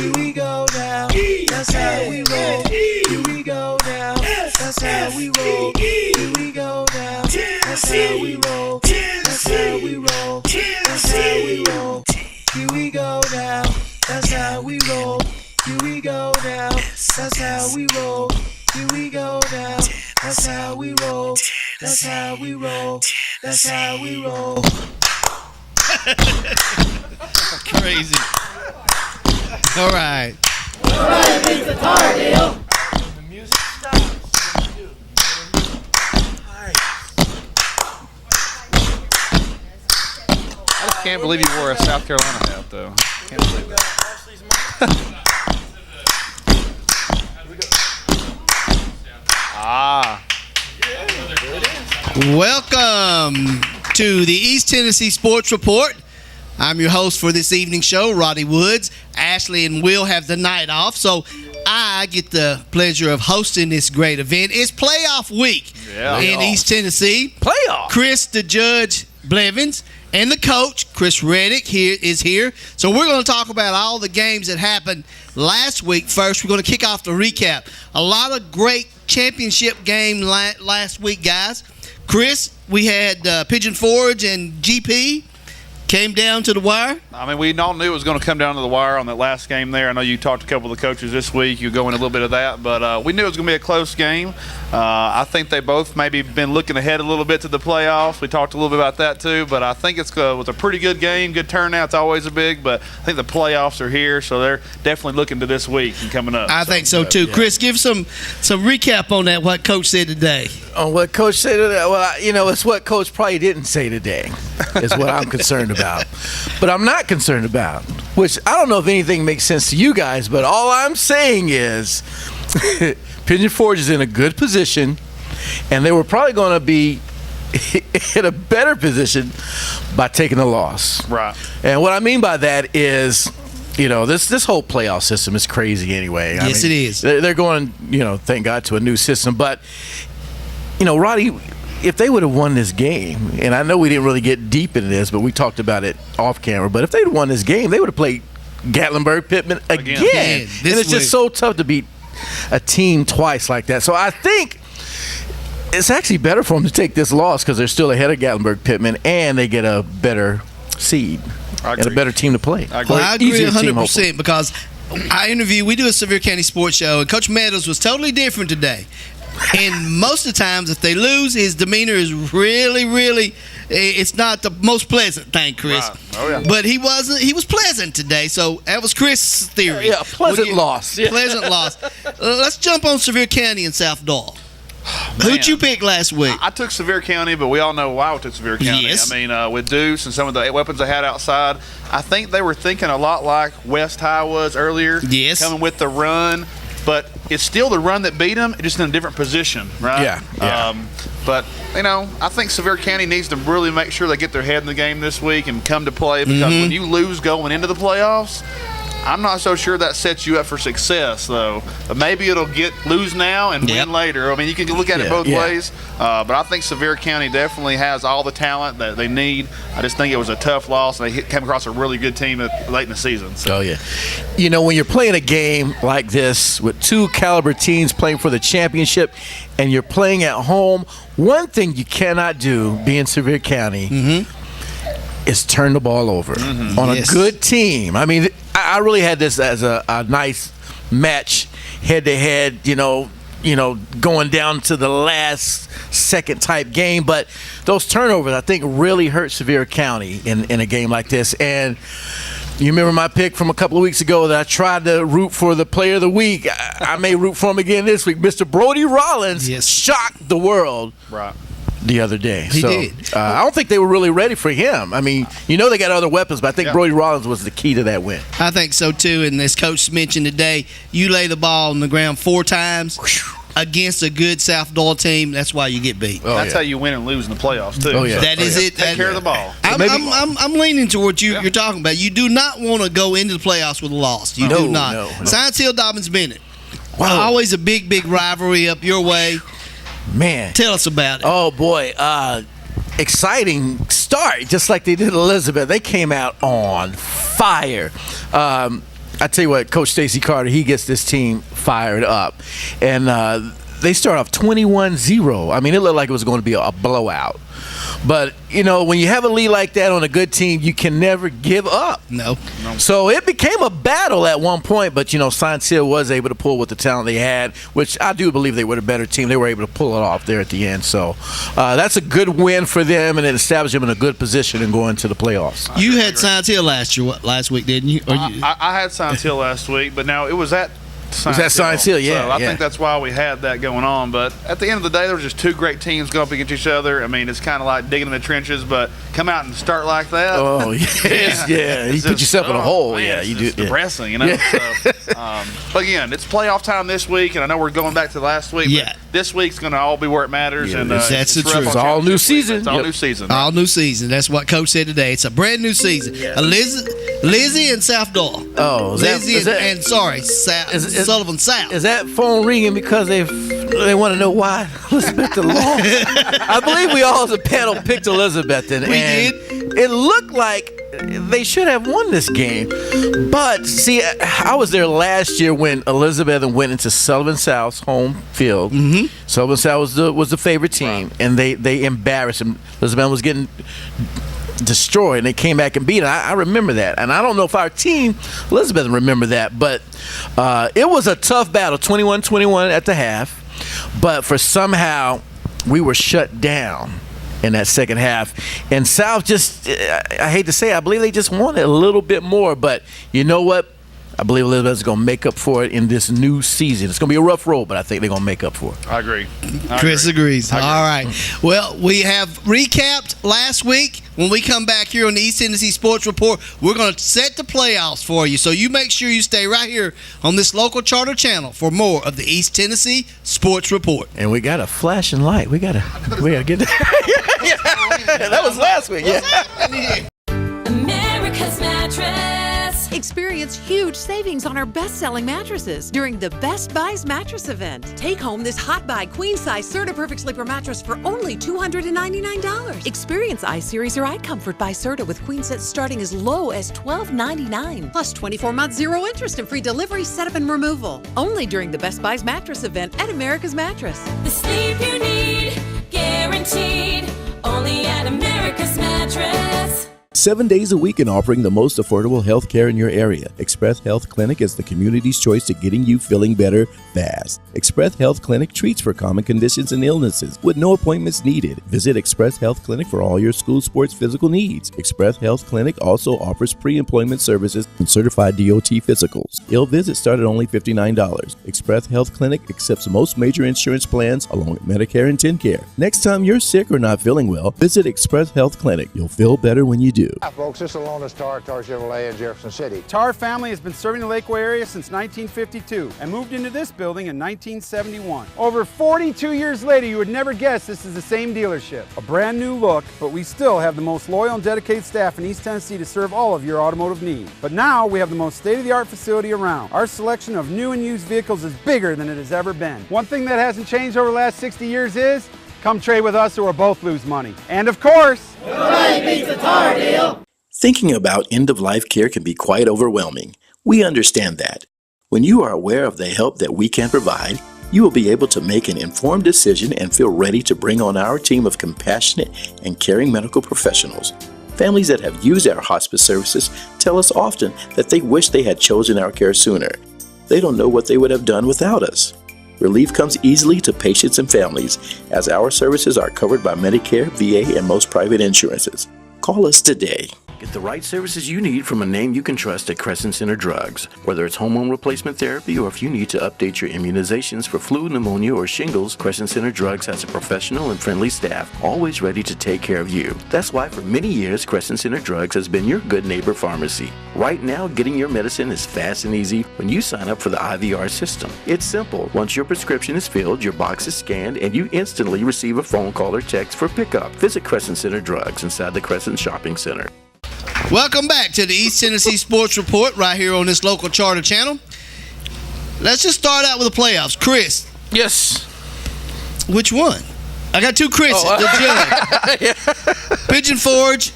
Here we go now. That's how we roll. Here we go now. That's how we roll. Here we go now. That's how we roll. That's how we roll. That's how we roll. Here we go now. That's how we roll. Here we go now. That's how we roll. Here we go now. That's how we roll. That's how we roll. That's how we roll. Crazy. All right. Everybody beats the tar deal. The music stops. I just can't believe you wore a South Carolina hat, though. Can't believe that. Welcome to the East Tennessee Sports Report. I'm your host for this evening show, Roddy Woods. Ashley and Will have the night off, so I get the pleasure of hosting this great event. It's playoff week in East Tennessee. Playoff. Chris, the judge, Blevins, and the coach, Chris Reddick, is here. So we're going to talk about all the games that happened last week. First, we're going to kick off the recap. A lot of great championship game last week, guys. Chris, we had Pigeon Forge and GP. Came down to the wire. I mean, we all knew it was going to come down to the wire on that last game there. I know you talked to a couple of the coaches this week. You go into a little bit of that, but we knew it was going to be a close game. I think they both maybe been looking ahead a little bit to the playoffs. We talked a little bit about that too, but I think it was a pretty good game. Good turnout. It's always a big, but I think the playoffs are here, so they're definitely looking to this week and coming up. I think so too. Yeah. Chris, give some recap on that, what Coach said today. On what Coach said today? Well, it's what Coach probably didn't say today is what I'm concerned about. But I'm not concerned about, which I don't know if anything makes sense to you guys, but all I'm saying is Pigeon Forge is in a good position, and they were probably going to be in a better position by taking a loss. Right. And what I mean by that is, this whole playoff system is crazy anyway. Yes, it is. They're going, thank God, to a new system. But, Roddy, if they would have won this game, and I know we didn't really get deep into this, but we talked about it off camera, but if they'd won this game, they would have played Gatlinburg-Pittman again. And it's just so tough to beat a team twice like that. So I think it's actually better for them to take this loss because they're still ahead of Gatlinburg-Pittman, and they get a better seed and a better team to play. I agree 100% because we do a Sevier County sports show, and Coach Meadows was totally different today. And most of the times, if they lose, his demeanor is really, really, it's not the most pleasant thing, Chris. Right. Oh, yeah. But he was pleasant today, so that was Chris' theory. Yeah, pleasant loss. Pleasant loss. Let's jump on Sevier County and South Doyle. Who'd you pick last week? I took Sevier County, but we all know why I took Sevier County. Yes. I mean, with Deuce and some of the weapons they had outside, I think they were thinking a lot like West High was earlier. Yes. Coming with the run. But it's still the run that beat them, just in a different position, right? Yeah. But, I think Sevier County needs to really make sure they get their head in the game this week and come to play because when you lose going into the playoffs, I'm not so sure that sets you up for success, though. But maybe it'll lose now and win later. I mean, you can look at it both ways. But I think Sevier County definitely has all the talent that they need. I just think it was a tough loss. They came across a really good team late in the season. So. Oh, yeah. When you're playing a game like this with two caliber teams playing for the championship and you're playing at home, one thing you cannot do being Sevier County is turn the ball over on a good team. I mean, I really had this as a nice match, head-to-head, going down to the last second type game. But those turnovers, I think, really hurt Sevier County in a game like this. And you remember my pick from a couple of weeks ago that I tried to root for the player of the week. I may root for him again this week. Mr. Brody Rollins shocked the world. Right. The other day. He did. I don't think they were really ready for him. I mean, they got other weapons, but I think Brody Rollins was the key to that win. I think so, too. And as Coach mentioned today, you lay the ball on the ground 4 times against a good South Doyle team. That's why you get beat. That's how you win and lose in the playoffs, too. Oh, yeah. That is it. Take care of the ball. I'm leaning towards you're talking about. You do not want to go into the playoffs with a loss. You do not. No. Science Hill, Dobyns-Bennett. Wow. Always a big rivalry up your way. Man. Tell us about it. Oh, boy. Exciting start, just like they did Elizabeth. They came out on fire. I tell you what, Coach Stacey Carter, he gets this team fired up. And they start off 21-0. I mean, it looked like it was going to be a blowout. But, you know, when you have a lead like that on a good team, you can never give up. No. So it became a battle at one point, but, you know, Science Hill was able to pull with the talent they had, which I do believe they were the better team. They were able to pull it off there at the end. So that's a good win for them, and it established them in a good position in going to the playoffs. You had Science Hill last week, didn't you? I had Science Hill last week, but now it was at Science Hill, yeah. So I think that's why we had that going on. But at the end of the day, there were just two great teams going up against each other. I mean, it's kind of like digging in the trenches, but come out and start like that. Oh, yes, yeah. You put yourself in a hole. Man, yeah, you do. It's depressing, you know. Yeah. So, but again, it's playoff time this week, and I know we're going back to last week. Yeah. But this week's going to all be where it matters. Yeah, and that's the truth. It's all new season. It's all new season. All new season. That's what Coach said today. It's a brand new season. Lizzie and South Door. Oh, Sullivan South. Is that phone ringing because they want to know why Elizabeth lost? I believe we all as a panel picked Elizabeth, and we did. It looked like they should have won this game. But see, I was there last year when Elizabeth went into Sullivan South's home field. Mm-hmm. Sullivan South was the favorite team, and they embarrassed them. Elizabeth was getting destroyed, and they came back and beat it. I remember that, and I don't know if our team, Elizabeth, remember that, but it was a tough battle, 21-21 at the half, but for somehow we were shut down in that second half, and South just, I hate to say it, I believe they just wanted a little bit more, but you know what? I believe Elizabeth's going to make up for it in this new season. It's going to be a rough road, but I think they're going to make up for it. I agree. Chris agrees. All right. Well, we have recapped last week. When we come back here on the East Tennessee Sports Report, we're going to set the playoffs for you. So you make sure you stay right here on this local charter channel for more of the East Tennessee Sports Report. And we got a flashing light. We got to get that. That was last week. Yeah. America's Mattress. Experience huge savings on our best-selling mattresses during the Best Buys Mattress Event. Take home this Hot Buy queen-size Serta Perfect Sleeper mattress for only $299. Experience iSeries or iComfort by Serta with queen sets starting as low as $12.99. Plus 24-month zero interest and free delivery, setup, and removal. Only during the Best Buys Mattress Event at America's Mattress. The sleep you need, guaranteed. Only at America's Mattress. 7 days a week in offering the most affordable health care in your area. Express Health Clinic is the community's choice to getting you feeling better fast. Express Health Clinic treats for common conditions and illnesses with no appointments needed. Visit Express Health Clinic for all your school sports physical needs. Express Health Clinic also offers pre-employment services and certified DOT physicals. Ill visits start at only $59. Express Health Clinic accepts most major insurance plans along with Medicare and TennCare. Next time you're sick or not feeling well, visit Express Health Clinic. You'll feel better when you do. Hi folks, this is Alonis Tar Chevrolet in Jefferson City. Tar family has been serving the Lakeway area since 1952 and moved into this building in 1971. Over 42 years later, you would never guess this is the same dealership. A brand new look, but we still have the most loyal and dedicated staff in East Tennessee to serve all of your automotive needs. But now we have the most state-of-the-art facility around. Our selection of new and used vehicles is bigger than it has ever been. One thing that hasn't changed over the last 60 years is come trade with us or we'll both lose money. And of course, Nobody beats a Tar deal. Thinking about end-of-life care can be quite overwhelming. We understand that. When you are aware of the help that we can provide, you will be able to make an informed decision and feel ready to bring on our team of compassionate and caring medical professionals. Families that have used our hospice services tell us often that they wish they had chosen our care sooner. They don't know what they would have done without us. Relief comes easily to patients and families as our services are covered by Medicare, VA, and most private insurances. Call us today. Get the right services you need from a name you can trust at Crescent Center Drugs. Whether it's hormone replacement therapy or if you need to update your immunizations for flu, pneumonia, or shingles, Crescent Center Drugs has a professional and friendly staff always ready to take care of you. That's why for many years, Crescent Center Drugs has been your good neighbor pharmacy. Right now, getting your medicine is fast and easy when you sign up for the IVR system. It's simple. Once your prescription is filled, your box is scanned, and you instantly receive a phone call or text for pickup. Visit Crescent Center Drugs inside the Crescent Shopping Center. Welcome back to the East Tennessee Sports Report right here on this local charter channel. Let's just start out with the playoffs. Chris. Yes. Which one? I got two Chris's. The judge. Pigeon Forge,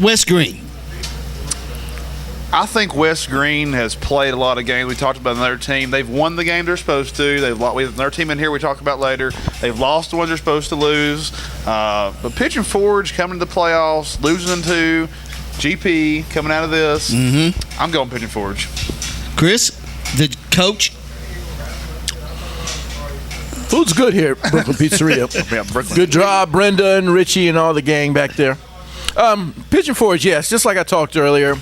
West Green. I think West Green has played a lot of games. We talked about another team. They've won the game they're supposed to. We have another team in here we talk about later. They've lost the ones they're supposed to lose. But Pigeon Forge coming to the playoffs, losing to GP coming out of this. Mm-hmm. I'm going Pigeon Forge. Chris, the coach. Food's good here at Brooklyn Pizzeria. Yeah, Brooklyn. Good job, Brenda and Richie and all the gang back there. Pigeon Forge, yes, just like I talked earlier.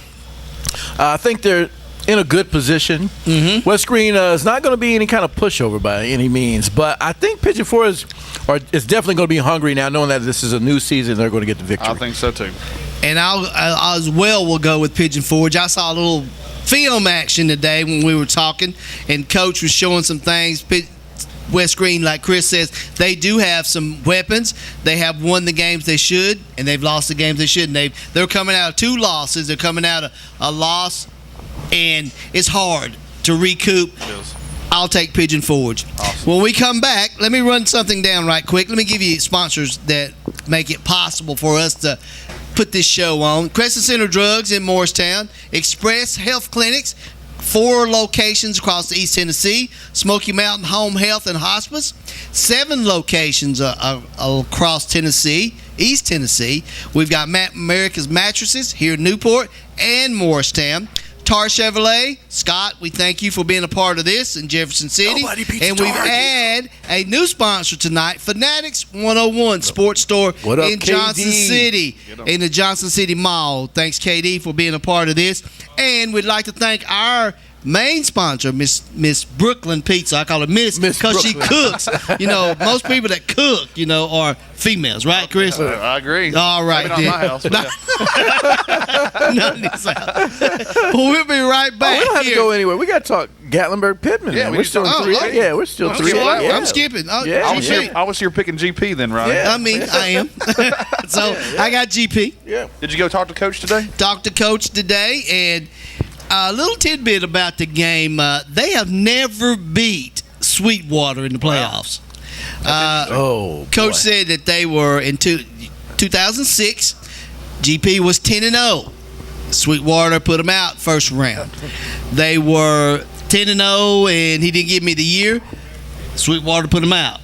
I think they're in a good position. Mm-hmm. West Green is not going to be any kind of pushover by any means, but I think Pigeon Forge is definitely going to be hungry now, knowing that this is a new season. They're going to get the victory. I think so too. And I as well will go with Pigeon Forge. I saw a little film action today when we were talking, and Coach was showing some things. West Green, like Chris says, they do have some weapons. They have won the games they should, and they've lost the games they shouldn't. They're coming out of 2 losses. They're coming out of a loss, and it's hard to recoup. I'll take Pigeon Forge. Awesome. When we come back, let me run something down right quick. Let me give you sponsors that make it possible for us to put this show on. Crescent Center Drugs in Morristown, Express Health Clinics, 4 locations across East Tennessee, Smoky Mountain Home Health and Hospice, 7 locations across Tennessee, East Tennessee. We've got America's Mattresses here in Newport and Morristown. Tar Chevrolet, Scott, we thank you for being a part of this in Jefferson City. And we've added a new sponsor tonight, Fanatics 101 Sports Store in Johnson City, in the Johnson City Mall. Thanks, KD, for being a part of this. And we'd like to thank our main sponsor, Miss Brooklyn Pizza. I call her Miss because she cooks. You know, most people that cook, you know, are females, right, Chris? I agree. All right. Maybe not my house. But None of this house. Well, we'll be right back. We don't have to go anywhere. We got to talk Gatlinburg-Pittman. Yeah, we're still 3. Yeah, we're still 3. I'm skipping. I was here picking GP then, right? Yeah. I mean, I am. So I got GP. Yeah. Did you go talk to Coach today? Talked to Coach today, and a little tidbit about the game. They have never beat Sweetwater in the playoffs. Coach said that they were in 2006. GP was 10-0. Sweetwater put them out first round. They were 10-0, and he didn't give me the year. Sweetwater put them out.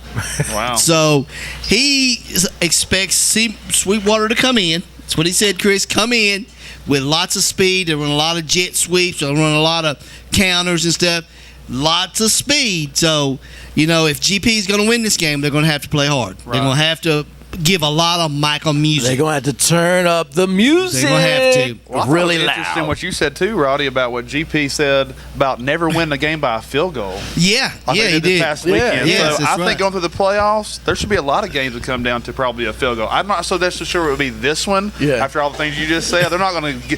Wow. So he expects Sweetwater to come in. That's what he said, Chris. Come in with lots of speed. They run a lot of jet sweeps. They run a lot of counters and stuff. Lots of speed. So, you know, if GP is going to win this game, they're going to have to play hard. Right. They're going to have to give a lot of Michael music. They're going to have to turn up the music. They're going to have to. Well, really loud. Interesting what you said too, Roddy, about what GP said about never winning a game by a field goal. Yeah, he did. Past weekend. Yes, so I think going through the playoffs, there should be a lot of games that come down to probably a field goal. I'm not so that's for sure it would be this one. Yeah. After all the things you just said, they're not going to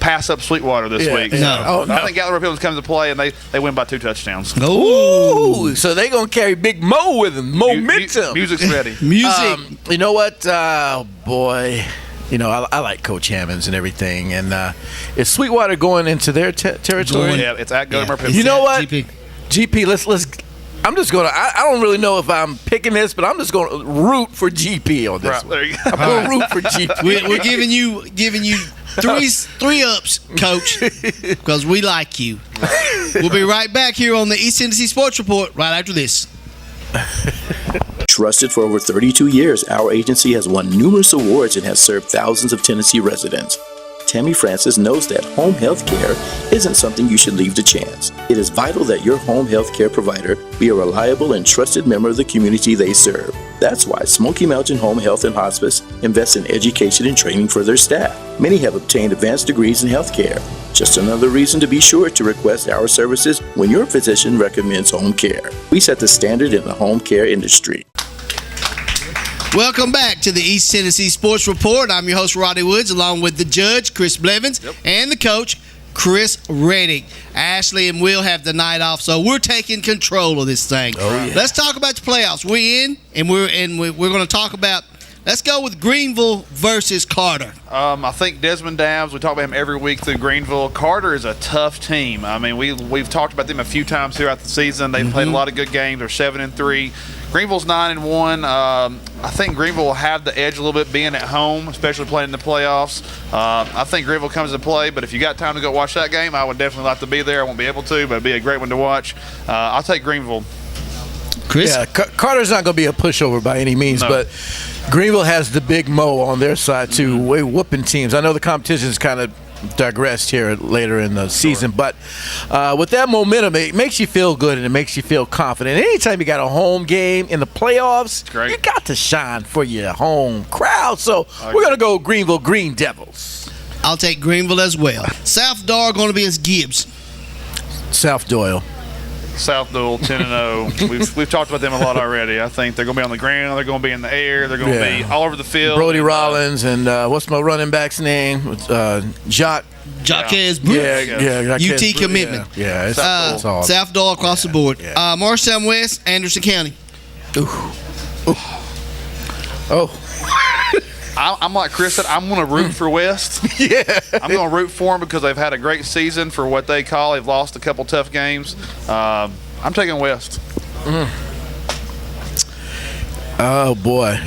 pass up Sweetwater this week. No. I think Gatlinburg-Pittman comes to play and they win by 2 touchdowns. Ooh, so they're going to carry Big Mo with them. Momentum. Music's ready. Music. You know what? Oh, boy. You know, I like Coach Hammonds and everything. And is Sweetwater going into their territory? Yeah, it's at Gatlinburg-Pittman. You know what? GP, let's I'm just going to – I don't really know if I'm picking this, but I'm just going to root for GP on this one. There you go. I'm going to root for GP. We're giving you three ups, Coach, because we like you. We'll be right back here on the East Tennessee Sports Report right after this. Trusted for over 32 years, our agency has won numerous awards and has served thousands of Tennessee residents. Tammy Francis knows that home health care isn't something you should leave to chance. It is vital that your home health care provider be a reliable and trusted member of the community they serve. That's why Smoky Mountain Home Health and Hospice invests in education and training for their staff. Many have obtained advanced degrees in health care. Just another reason to be sure to request our services when your physician recommends home care. We set the standard in the home care industry. Welcome back to the East Tennessee Sports Report. I'm your host, Roddy Woods, along with the judge, Chris Blevins, and the coach, Chris Reddick. Ashley and Will have the night off, so we're taking control of this thing. Oh, yeah. Let's talk about the playoffs. We're in, and we're going to talk about Let's go with Greenville versus Carter. I think Desmond Downs, we talk about him every week through Greenville. Carter is a tough team. I mean, we've talked about them a few times throughout the season. They've played a lot of good games. They're 7-3. Greenville's 9-1. I think Greenville will have the edge a little bit being at home, especially playing in the playoffs. I think Greenville comes to play, but if you got time to go watch that game, I would definitely like to be there. I won't be able to, but it'd be a great one to watch. I'll take Greenville. Chris? Yeah, Carter's not going to be a pushover by any means, but Greenville has the Big Mo on their side too. We're whooping teams. I know the competition's kind of digressed here later in the season, but with that momentum, it makes you feel good and it makes you feel confident. Anytime you got a home game in the playoffs, you got to shine for your home crowd. So we're going to go Greenville Green Devils. I'll take Greenville as well. South Doyle going to be as Gibbs. South Doyle. South Doyle 10-0. We've talked about them a lot already. I think they're going to be on the ground. They're going to be in the air. They're going to be all over the field. Brody Rollins and what's my running back's name? Jacques. Brooks. Yeah. UT commitment. Yeah. It's all. South Doyle across the board. Yeah. Morristown West, Anderson County. I'm like Chris said, I'm going to root for West. I'm going to root for them because they've had a great season for what they call. They've lost a couple tough games. I'm taking West. Oh, boy.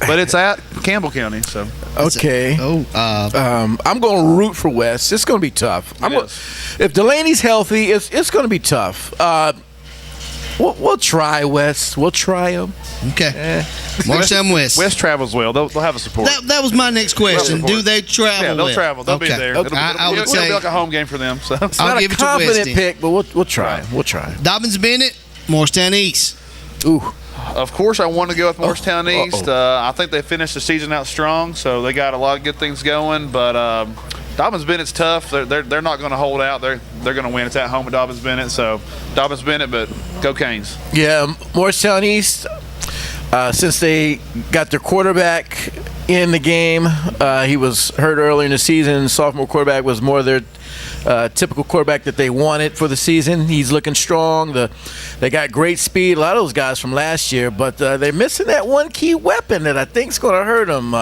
But it's at Campbell County, so. Okay. I'm going to root for West. It's going to be tough. If Delaney's healthy, it's going to be tough. We'll try West. We'll try them. Okay. Morristown West. West travels well. They'll have a support. That was my next question. Do they travel? Yeah, they'll travel. They'll be there. Okay. It'll be like a home game for them. So. It's not a confident pick, but we'll try. Right. We'll try. Dobyns-Bennett, Morristown East. Ooh. Of course, I want to go with Morristown East. I think they finished the season out strong, so they got a lot of good things going. But Dobyns-Bennett's tough. They're not going to hold out. They're going to win. It's at home at Dobyns-Bennett, so Dobyns-Bennett, but go Canes. Yeah, Morristown East. Since they got their quarterback in the game, he was hurt earlier in the season. Sophomore quarterback was more their typical quarterback that they wanted for the season. He's looking strong. They got great speed. A lot of those guys from last year, but they're missing that one key weapon that I think is going to hurt them.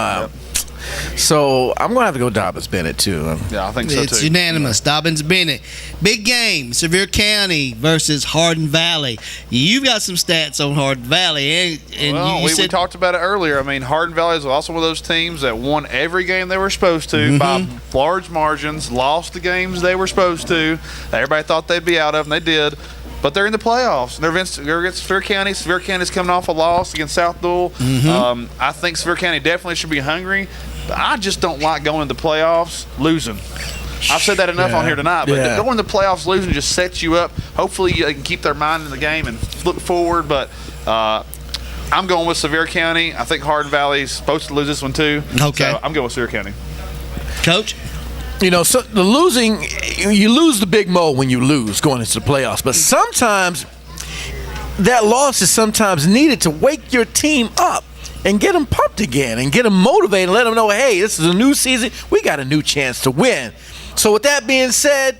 So I'm going to have to go Dobyns-Bennett too. Yeah, I think so too. It's unanimous. Dobyns-Bennett. Big game. Sevier County versus Hardin Valley. You've got some stats on Hardin Valley. And we talked about it earlier. I mean, Hardin Valley is also one of those teams that won every game they were supposed to by large margins, lost the games they were supposed to. Everybody thought they'd be out of, and they did. But they're in the playoffs. They're against Sevier County. Sevier County's coming off a loss against South Doyle. I think Sevier County definitely should be hungry. But I just don't like going into the playoffs losing. I've said that enough on here tonight. But going to the playoffs losing just sets you up. Hopefully they can keep their mind in the game and look forward. But I'm going with Sevier County. I think Hardin Valley's supposed to lose this one too. Okay. So I'm going with Sevier County. Coach? You know, so the losing, you lose the Big Mo when you lose going into the playoffs. But sometimes that loss is sometimes needed to wake your team up and get them pumped again and get them motivated and let them know, hey, this is a new season. We got a new chance to win. So with that being said,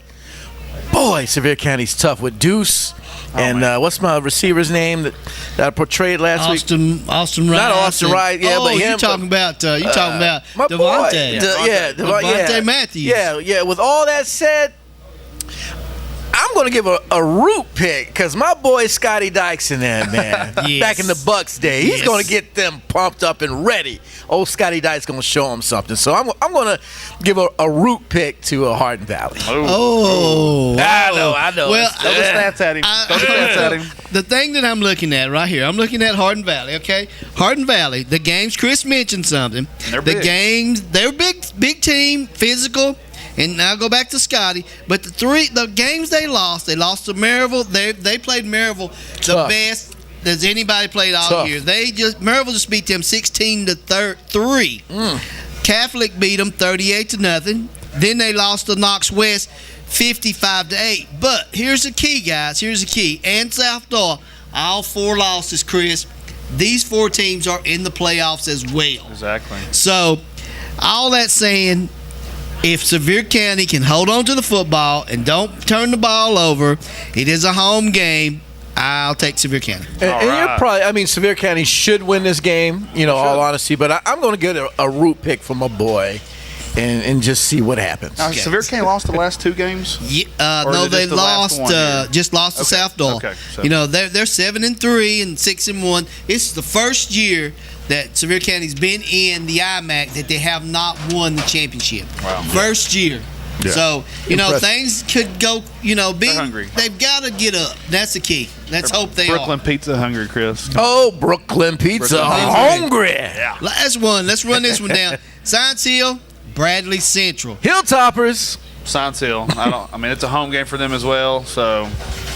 boy, Sevier County's tough with Deuce. And what's my receiver's name that I portrayed last week? Austin Wright. Not Austin Wright, yeah, but him. You're talking about my Devontae. Devontae Matthews. Yeah. With all that said, I'm going to give a root pick because my boy Scotty Dykes in there, man. Back in the Bucks day. He's going to get them pumped up and ready. Old Scotty Dykes going to show them something. So I'm going to give a root pick to Hardin Valley. I know. Well, throw the stats at him. The thing that I'm looking at right here, I'm looking at Hardin Valley, okay? Hardin Valley, the games, Chris mentioned something. They're big. They're big team, physical. And now go back to Scotty. But the games they lost to Maryville. They played Maryville the best as anybody played all year. Maryville just beat them 16-3. Catholic beat them 38-0. Then they lost to Knox West 55-8. But here's the key, guys. Here's the key. And South Doyle, all 4 losses, Chris. These 4 teams are in the playoffs as well. Exactly. So all that saying, if Sevier County can hold on to the football and don't turn the ball over, it is a home game. I'll take Sevier County. And you're probably, I mean, Sevier County should win this game, all honesty, but I'm going to get a root pick from my boy and just see what happens. Now, Sevier County lost the last 2 games? No, they lost just lost to South Doyle. Okay. So. They're 7-3 and 6-1. This is the first year that Sevier County's been in the IMAC that they have not won the championship. Wow. First year. Yeah. So, things could go, They're hungry. They've got to get up. That's the key. Let's hope they Brooklyn are. Pizza hungry, Chris. Oh, Brooklyn Pizza hungry. Yeah. Last one. Let's run this one down. Science Hill, Bradley Central. Hilltoppers. Science Hill. It's a home game for them as well, so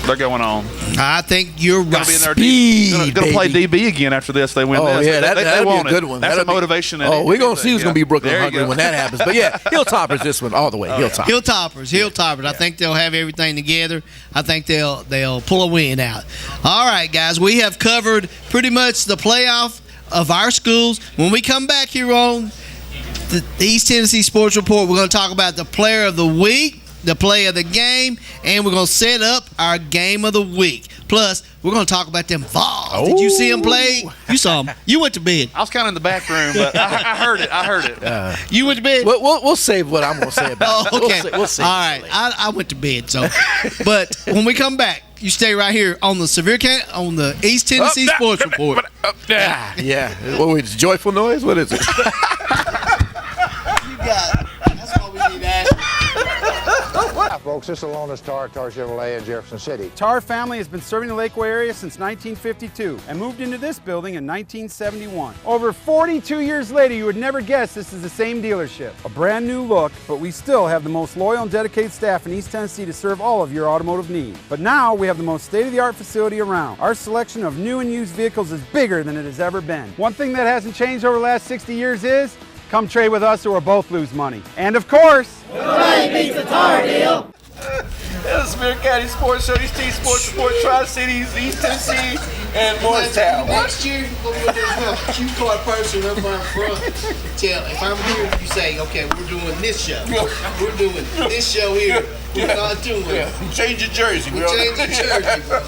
they're going on. I think you're right. Going to play DB again after this. They win this. Oh, yeah, they that'll want be a good one. That's That'll a motivation. Oh, we're going to see who's going to be Brooklyn There you hungry go. when that happens. But, yeah, Hilltoppers this one all the way. Hilltoppers. I think they'll have everything together. I think they'll pull a win out. All right, guys, we have covered pretty much the playoff of our schools. When we come back here on the East Tennessee Sports Report, we're going to talk about the player of the week, the play of the game, and we're going to set up our game of the week. Plus, we're going to talk about them Vols. Did you see them play? You saw them. You went to bed. I was kind of in the back room, but I heard it. You went to bed? We'll save what I'm going to say about it. Okay. We'll save all right. I went to bed. So, but when we come back, you stay right here on the Sevier County, on the East Tennessee Sports Report. Yeah. What is joyful noise? What is it? You got it. That's what we need, Ash. Hi, folks. This is Lone Star Chevrolet in Jefferson City. Tar family has been serving the Lakeway area since 1952 and moved into this building in 1971. Over 42 years later, you would never guess this is the same dealership. A brand new look, but we still have the most loyal and dedicated staff in East Tennessee to serve all of your automotive needs. But now we have the most state-of-the-art facility around. Our selection of new and used vehicles is bigger than it has ever been. One thing that hasn't changed over the last 60 years is come trade with us or we'll both lose money. And of course, Nobody beats the Tar Deal. That's Sevier County Sports Show, East Tennessee Sports Report, Tri-Cities, East Tennessee, and Morristown. Next year, we're going to have a cue card person up in front. If I'm here, you say, okay, we're doing this show. We're doing this show here. We're not doing it. Change your jersey, We're changing jersey, bro.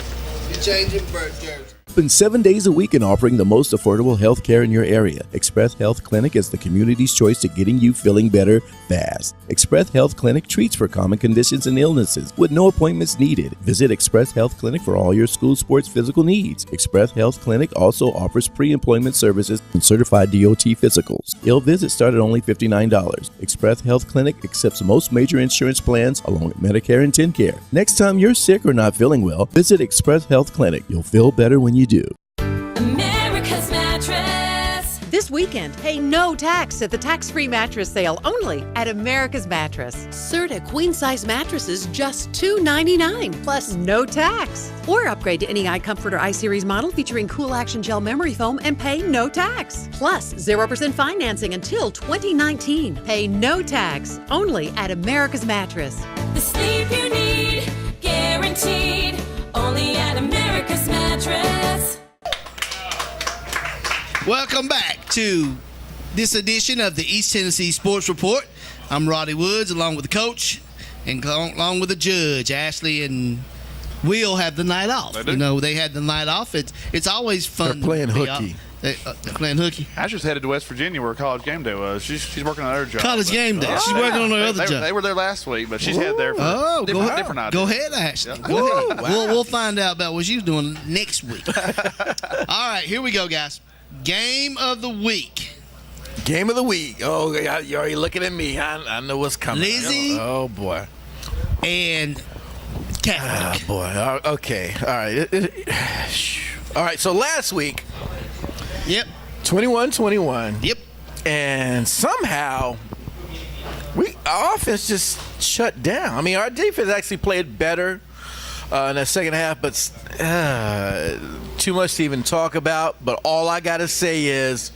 You're changing birth jersey. Open 7 days a week and offering the most affordable health care in your area. Express Health Clinic is the community's choice to getting you feeling better fast. Express Health Clinic treats for common conditions and illnesses with no appointments needed. Visit Express Health Clinic for all your school sports physical needs. Express Health Clinic also offers pre-employment services and certified DOT physicals. Ill visits start at only $59. Express Health Clinic accepts most major insurance plans along with Medicare and TennCare. Next time you're sick or not feeling well, visit Express Health Clinic. You'll feel better when you do. America's Mattress. This weekend, pay no tax at the tax-free mattress sale only at America's Mattress. Serta queen-size mattresses just $2.99 plus no tax. Or upgrade to any iComfort or iSeries model featuring cool action gel memory foam and pay no tax. Plus 0% financing until 2019. Pay no tax only at America's Mattress. The sleep you need, guaranteed. Only at America's Mattress. Welcome back to this edition of the East Tennessee Sports Report. I'm Roddy Woods, along with the coach, and along with the judge. Ashley and Will have the night off. They do. They had the night off. It's always fun. They're playing to be hooky. off. They're playing hooky. Asher's headed to West Virginia where College Game Day was. She's working on her job. College Game Day. She's working on her other job. They were there last week, but she's headed there for different ideas. Go ahead, Ashley. Yeah. Go ahead. We'll find out about what she's doing next week. All right, here we go, guys. Game of the week. Game of the week. Oh, you're already looking at me. I know what's coming. Lizzie. Oh, boy. And Catholic. Oh, boy. Okay. All right. All right, so last week. Yep. 21-21. Yep. And somehow our offense just shut down. I mean, our defense actually played better in the second half, but too much to even talk about. But all I got to say is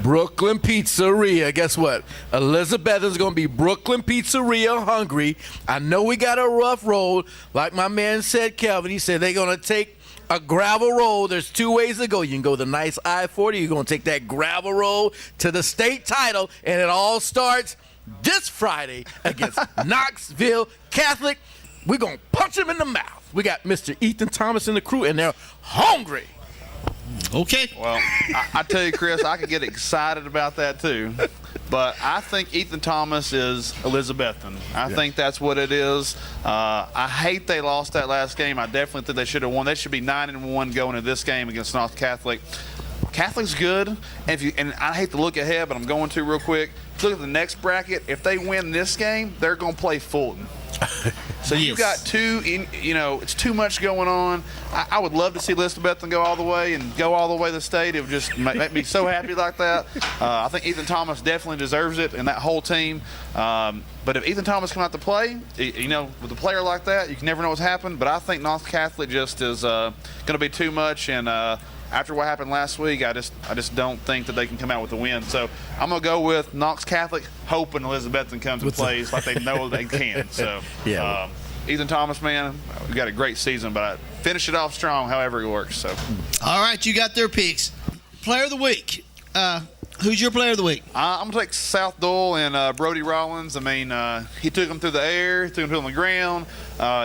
Brooklyn Pizzeria. Guess what? Elizabeth is going to be Brooklyn Pizzeria hungry. I know we got a rough road. Like my man said, Kelvin, he said they're going to take a gravel road. There's two ways to go. You can go the nice I-40. You're going to take that gravel road to the state title, and it all starts this Friday against Knoxville Catholic. We're going to punch them in the mouth. We got Mr. Ethan Thomas and the crew, and they're hungry. Okay. Well, I tell you, Chris, I could get excited about that too. But I think Ethan Thomas is Elizabethan. I think that's what it is. I hate they lost that last game. I definitely think they should have won. They should be 9-1 going into this game against North Catholic. Catholic's good, and I hate to look ahead, but I'm going to real quick. Look at the next bracket. If they win this game, they're going to play Fulton. So you got it's too much going on. I would love to see Elizabethan go all the way to the state. It would just make me so happy like that. I think Ethan Thomas definitely deserves it, and that whole team. But if Ethan Thomas come out to play, with a player like that, you can never know what's happened. But I think North Catholic just is going to be too much, and after what happened last week, I just don't think that they can come out with a win. So I'm going to go with Knox Catholic, hoping Elizabethan comes and plays like they know they can. So Ethan Thomas, man, we got a great season, but finish it off strong however it works. So all right, you got their picks. Player of the week. Who's your player of the week? I'm going to take South Dole and Brody Rollins. I mean, he took them through the air, took them on the ground.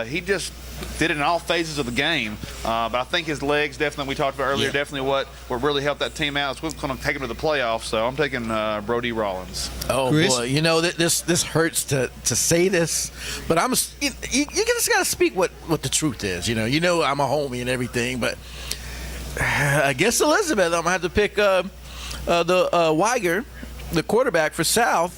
He just did it in all phases of the game. But I think his legs, definitely, we talked about earlier, definitely what really helped that team out. It's what's going to take him to the playoffs. So I'm taking Brody Rollins. Oh, Chris? boy. This hurts to say this, but you just got to speak what the truth is. I'm a homie and everything, but I guess Elizabeth, I'm going to have to pick the Weiger, the quarterback for South.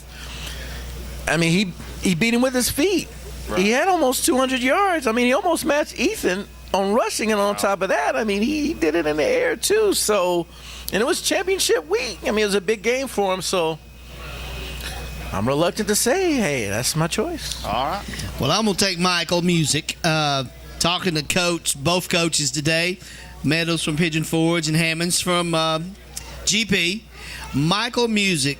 I mean, he beat him with his feet. Right. He had almost 200 yards. I mean, he almost matched Ethan on rushing, and on top of that, I mean, he did it in the air too. So, and it was championship week. I mean, it was a big game for him. So, I'm reluctant to say, hey, that's my choice. All right. Well, I'm gonna take Michael Music. Talking to both coaches today, Meadows from Pigeon Forge and Hammonds from GP. Michael Music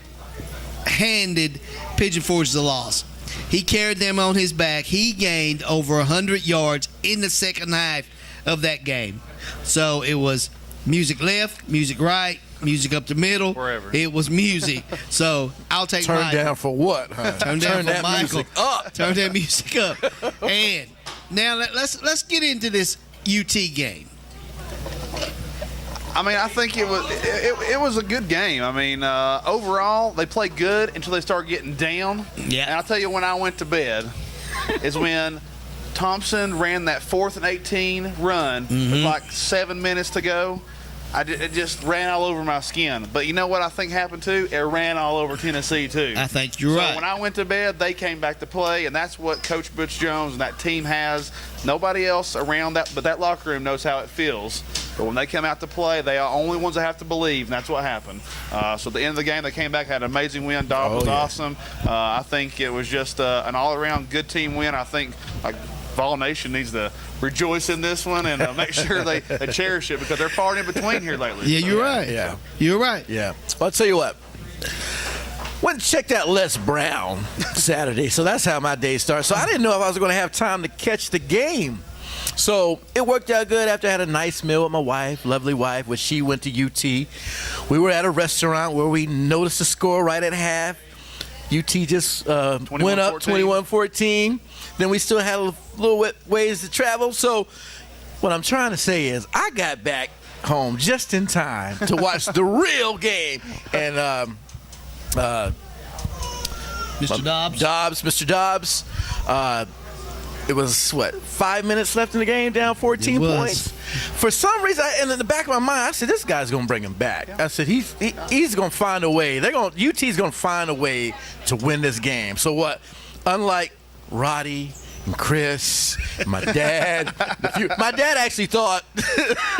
handed Pigeon Forge the loss. He carried them on his back. He gained over 100 yards in the second half of that game. So it was music left, music right, music up the middle. Wherever. It was music. So I'll take Turn Michael. down for what, huh? Turn down for that Michael. music up. Turn that music up. And now let's get into this UT game. I mean, I think it was a good game. I mean, overall, they played good until they started getting down. Yeah. And I'll tell you, when I went to bed is when Thompson ran that 4th and 18 run with like 7 minutes to go. It just ran all over my skin. But you know what I think happened too? It ran all over Tennessee too. I think you're right. So when I went to bed, they came back to play, and that's what Coach Butch Jones and that team has. Nobody else around that, but that locker room knows how it feels. But when they come out to play, they are only ones that have to believe, and that's what happened. So at the end of the game, they came back, had an amazing win. Dobb was awesome. I think it was just an all-around good team win. I think Vol Nation needs to rejoice in this one and make sure they cherish it, because they're far in between here lately. Yeah, you're right. Yeah. You're right. Yeah. Well, I'll tell you what. Went and checked out Les Brown Saturday, so that's how my day starts. So I didn't know if I was going to have time to catch the game. So it worked out good after I had a nice meal with my wife, lovely wife, when she went to UT. We were at a restaurant where we noticed the score right at half. UT just went up 21-14. Then we still had a little ways to travel. So what I'm trying to say is I got back home just in time to watch the real game. And Mr. Dobbs. It was, 5 minutes left in the game, down 14 points. For some reason, and in the back of my mind, I said, this guy's going to bring him back. I said, he's going to find a way. UT's going to find a way to win this game. So what? Unlike Roddy and Chris, and my dad. My dad actually thought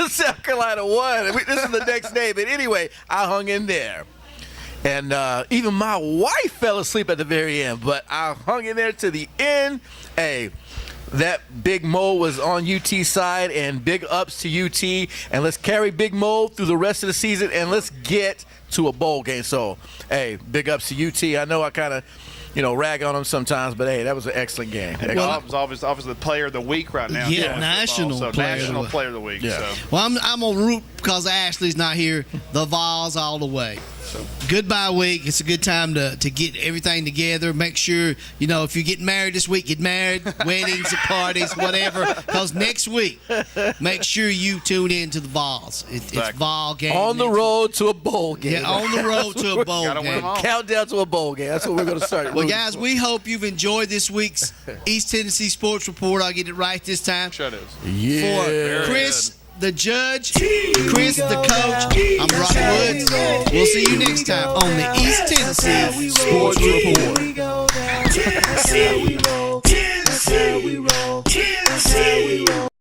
South Carolina won. This is the next day. But anyway, I hung in there. And even my wife fell asleep at the very end. But I hung in there to the end. Hey, that Big Mo was on UT's side, and big ups to UT. And let's carry Big Mo through the rest of the season, and let's get to a bowl game. So, hey, big ups to UT. I know I kind of, rag on them sometimes, but hey, that was an excellent game. Well, obviously the player of the week right now. Yeah, national player of the week. Yeah. So. Well, I'm gonna root because Ashley's not here. The Vols all the way. So Goodbye week. It's a good time to get everything together. Make sure, if you're getting married this week, get married, weddings, parties, whatever. Because next week, make sure you tune in to the Vols. It's Vol game. On the road to a bowl game. Yeah, on the road to a bowl Gotta win game. them all. Countdown to a bowl game. That's what we're going to start. Well, guys, we hope you've enjoyed this week's East Tennessee Sports Report. I'll get it right this time. sure it is. Yeah. For Chris, the judge, Chris, the coach, I'm Rocky Woods. We'll see you next time on the East Tennessee Sports Report. Here we go now. That's how we roll. That's how we roll. That's how we roll.